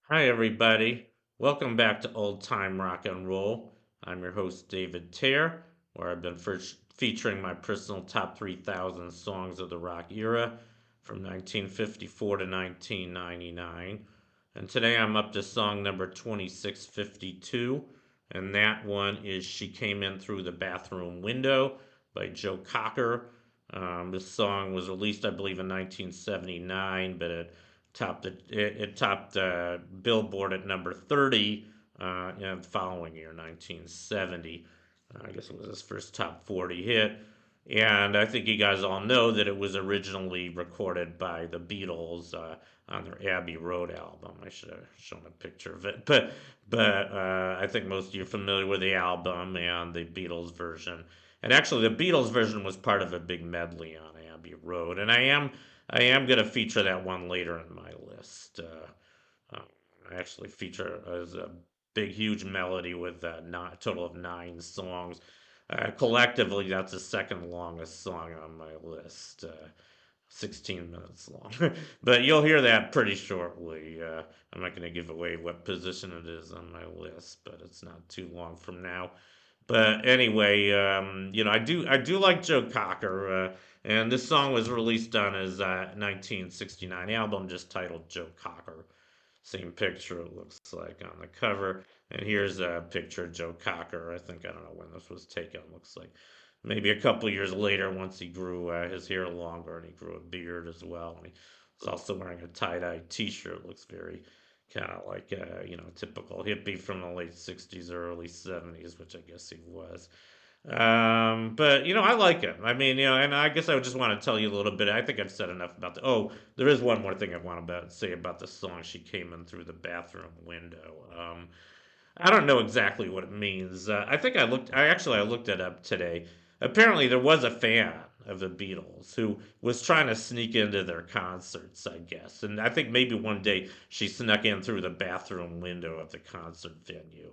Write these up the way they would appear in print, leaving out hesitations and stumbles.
Hi, everybody. Welcome back to Old Time Rock and Roll. I'm your host, David Tear, where I've been first featuring my personal top 3,000 songs of the rock era from 1954 to 1999. And today I'm up to song number 2652, and that one is She Came In Through the Bathroom Window by Joe Cocker. This song was released, I believe, in 1979, but it topped Billboard at number 30 in the following year, 1970. I guess it was his first top 40 hit. And I think you guys all know that it was originally recorded by the Beatles on their Abbey Road album. I should have shown a picture of it, but I think most of you are familiar with the album and the Beatles version. And actually, the Beatles version was part of a big medley on Abbey Road, and I am going to feature that one later in my list. I actually feature as a big, huge melody with a total of 9 songs. Collectively, that's the second longest song on my list. 16 minutes long. But you'll hear that pretty shortly. I'm not going to give away what position it is on my list, but it's not too long from now. But anyway, I do like Joe Cocker, and this song was released on his 1969 album, just titled Joe Cocker. Same picture it looks like on the cover, and here's a picture of Joe Cocker. I don't know when this was taken. Looks like maybe a couple years later, once he grew his hair longer and he grew a beard as well. And he was also wearing a tie-dye T-shirt. Looks very kind of like a typical hippie from the late '60s or early '70s, which I guess he was. But I like him. I mean, and I guess I would just want to tell you a little bit. I think I've said enough about the. Oh, there is one more thing I want to say about the song. She came in through the bathroom window. I don't know exactly what it means. I think I looked it up today. Apparently, there was a fan of the Beatles who was trying to sneak into their concerts, I guess. And I think maybe one day she snuck in through the bathroom window of the concert venue.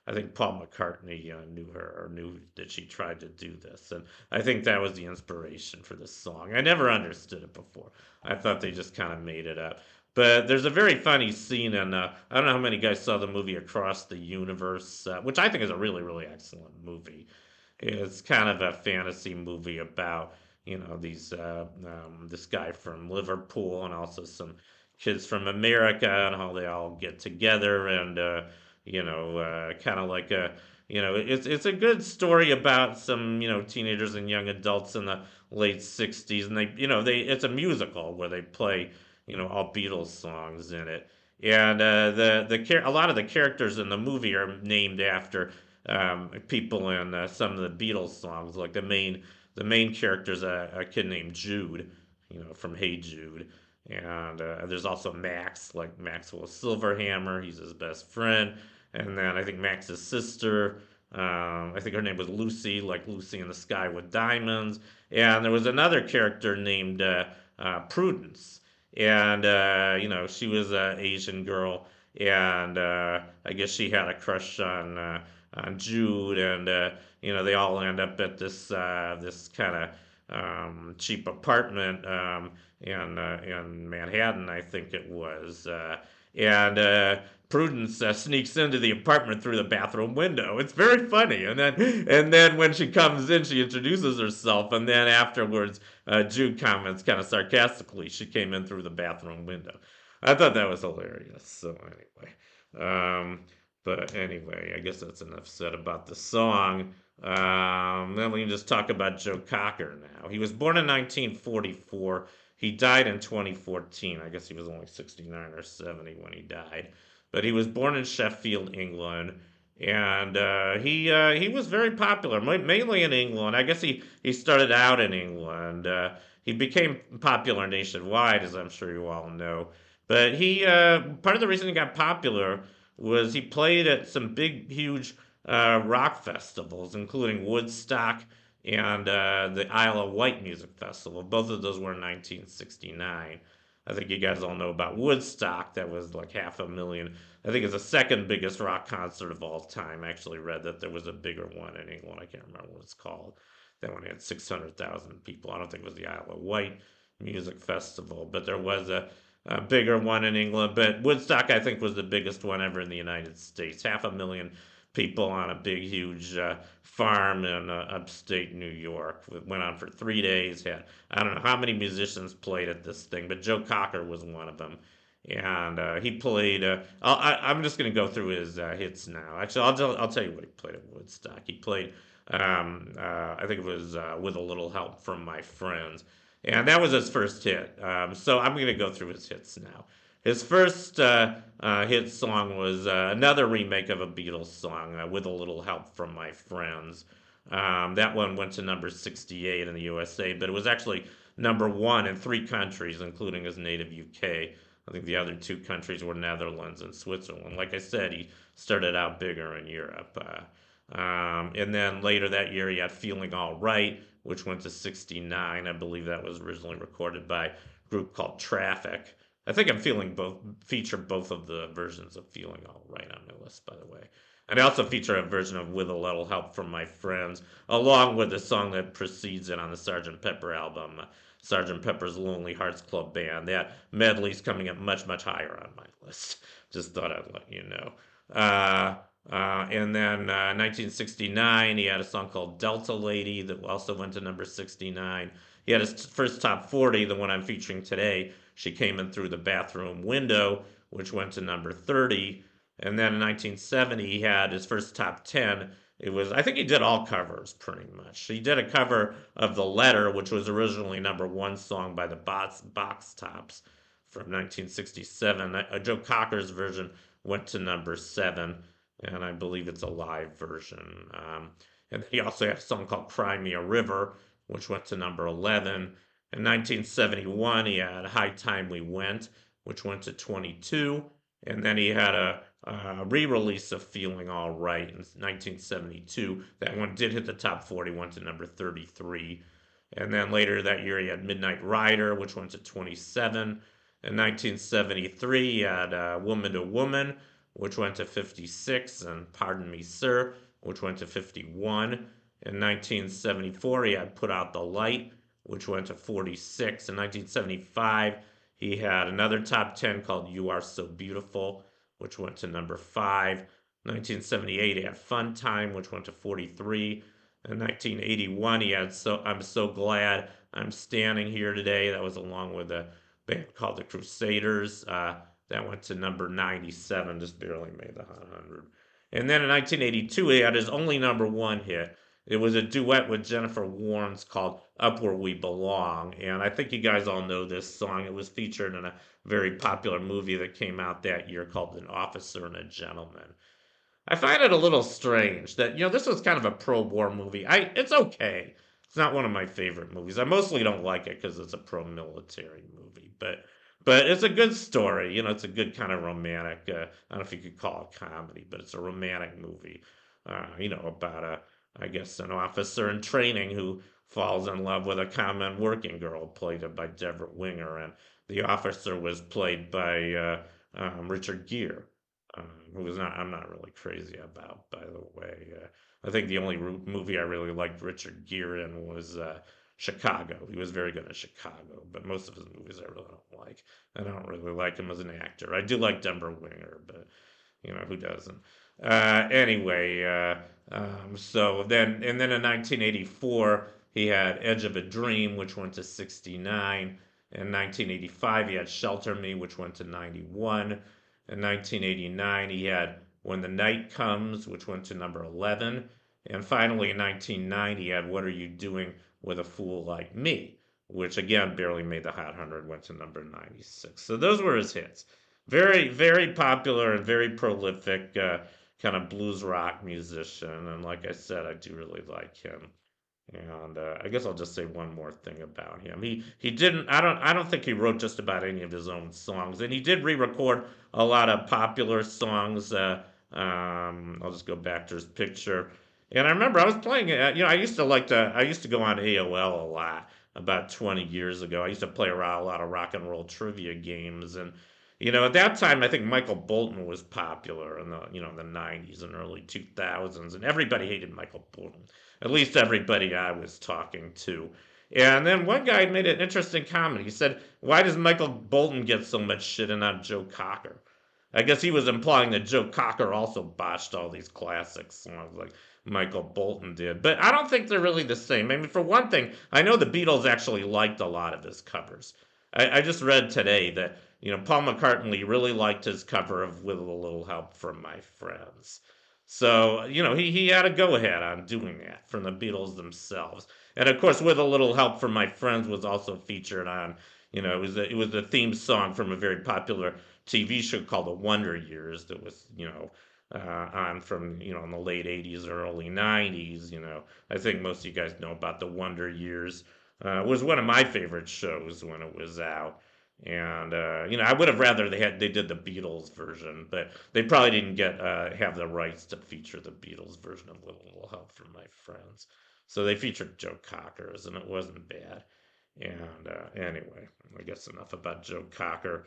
I think Paul McCartney knew her or knew that she tried to do this. And I think that was the inspiration for this song. I never understood it before. I thought they just kind of made it up. But there's a very funny scene, and I don't know how many guys saw the movie Across the Universe, which I think is a really, really excellent movie. It's kind of a fantasy movie about these this guy from Liverpool and also some kids from America and how they all get together and kind of like a it's a good story about some teenagers and young adults in the late '60s, and they it's a musical where they play all Beatles songs in it. And a lot of the characters in the movie are named after people in some of the Beatles songs. Like the main character's a kid named Jude, from Hey Jude, and there's also Max, like Maxwell Silverhammer. He's his best friend, and then I think Max's sister. I think her name was Lucy, like Lucy in the Sky with Diamonds. And there was another character named Prudence, and she was an Asian girl, and I guess she had a crush on Jude, and they all end up at this kind of cheap apartment in Manhattan, I think it was, and Prudence sneaks into the apartment through the bathroom window. It's very funny, and then when she comes in, she introduces herself, and then afterwards, Jude comments kind of sarcastically, "She came in through the bathroom window." I thought that was hilarious. So anyway, I guess that's enough said about the song. Then we can just talk about Joe Cocker now. He was born in 1944. He died in 2014. I guess he was only 69 or 70 when he died. But he was born in Sheffield, England, and he was very popular, mainly in England. I guess he started out in England. He became popular nationwide, as I'm sure you all know. But he part of the reason he got popular was he played at some big, huge rock festivals, including Woodstock and the Isle of Wight Music Festival. Both of those were in 1969. I think you guys all know about Woodstock. That was like 500,000. I think it's the second biggest rock concert of all time. I actually read that there was a bigger one in England. I can't remember what it's called. That one had 600,000 people. I don't think it was the Isle of Wight Music Festival, but there was bigger one in England, but Woodstock I think was the biggest one ever in the United States. 500,000 people on a big, huge farm in upstate New York. It went on for 3 days. Had I don't know how many musicians played at this thing, but Joe Cocker was one of them. And he played. I'm just going to go through his hits now. Actually, I'll tell you what he played at Woodstock. He played. I think it was with a little help from my friends. And that was his first hit. So I'm going to go through his hits now. His first hit song was another remake of a Beatles song, With a Little Help from My Friends. That one went to number 68 in the USA, but it was actually number one in 3 countries, including his native UK. I think the other 2 countries were Netherlands and Switzerland. Like I said, he started out bigger in Europe. And then later that year, he had Feeling All Right, which went to 69. I believe that was originally recorded by a group called Traffic. I think I'm feeling both feature both of the versions of Feeling All Right on my list, by the way. And I also feature a version of With a Little Help from My Friends, along with the song that precedes it on the Sgt. Pepper album, Sgt. Pepper's Lonely Hearts Club Band. That medley's coming up much, much higher on my list. Just thought I'd let you know. And then 1969, he had a song called Delta Lady that also went to number 69. He had his first top 40, the one I'm featuring today. She Came In Through the Bathroom Window, which went to number 30. And then in 1970, he had his first top 10. It was, I think he did all covers pretty much. He did a cover of The Letter, which was originally number one song by the Box Tops from 1967. Joe Cocker's version went to number 7, and I believe it's a live version. And he also had a song called Cry Me a River, which went to number 11. In 1971, he had High Time We Went, which went to 22. And then he had a re-release of Feeling All Right in 1972. That one did hit the top 40, went to number 33. And then later that year, he had Midnight Rider, which went to 27. In 1973, he had Woman to Woman, which went to 56, and Pardon Me Sir, which went to 51. In 1974, he had Put Out the Light, which went to 46. In 1975, he had another top 10 called You Are So Beautiful, which went to number 5. 1978, he had Fun Time, which went to 43. In 1981, he had I'm So Glad I'm Standing Here Today. That was along with a band called the Crusaders. That went to number 97, just barely made the Hot 100. And then in 1982, he had his only number one hit. It was a duet with Jennifer Warnes called Up Where We Belong. And I think you guys all know this song. It was featured in a very popular movie that came out that year called An Officer and a Gentleman. I find it a little strange that this was kind of a pro-war movie. It's okay. It's not one of my favorite movies. I mostly don't like it because it's a pro-military movie, but it's a good story. It's a good kind of romantic. I don't know if you could call it comedy, but it's a romantic movie. About I guess, an officer in training who falls in love with a common working girl, played by Deborah Winger, and the officer was played by Richard Gere, who is not I'm not really crazy about, by the way. I think the only movie I really liked Richard Gere in was Chicago. He was very good at Chicago, but most of his movies I really don't like. I don't really like him as an actor. I do like Deborah Winger, but who doesn't? Anyway, and then in 1984, he had Edge of a Dream, which went to 69. In 1985, he had Shelter Me, which went to 91. In 1989, he had When the Night Comes, which went to number 11. And finally, in 1990, he had What Are You Doing with a Fool Like Me, which again barely made the Hot 100, went to number 96. So those were his hits. Very, very popular and very prolific kind of blues rock musician. And like I said, I do really like him. And I guess I'll just say one more thing about him. He didn't. I don't think he wrote just about any of his own songs, and he did re-record a lot of popular songs. I'll just go back to his picture. And I remember I was playing. I used to like to. I used to go on AOL a lot about 20 years ago. I used to play around a lot of rock and roll trivia games, and at that time I think Michael Bolton was popular in the 90s and early 2000s, and everybody hated Michael Bolton, at least everybody I was talking to. And then one guy made an interesting comment. He said, "Why does Michael Bolton get so much shit and not Joe Cocker?" I guess he was implying that Joe Cocker also botched all these classic songs like Michael Bolton did. But I don't think they're really the same. I mean, for one thing, I know the Beatles actually liked a lot of his covers. I just read today that, Paul McCartney really liked his cover of With a Little Help from My Friends. So, he had a go ahead on doing that from the Beatles themselves. And of course, With a Little Help from My Friends was also featured on, it was the theme song from a very popular TV show called The Wonder Years that was, on from, in the late 80s or early 90s. I think most of you guys know about The Wonder Years. It was one of my favorite shows when it was out. And I would have rather they did the Beatles version, but they probably didn't get have the rights to feature the Beatles version of With a Little Help from My Friends. So they featured Joe Cocker's, and it wasn't bad. And anyway, I guess enough about Joe Cocker.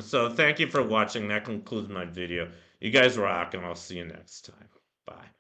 So thank you for watching. That concludes my video. You guys rock, and I'll see you next time. Bye.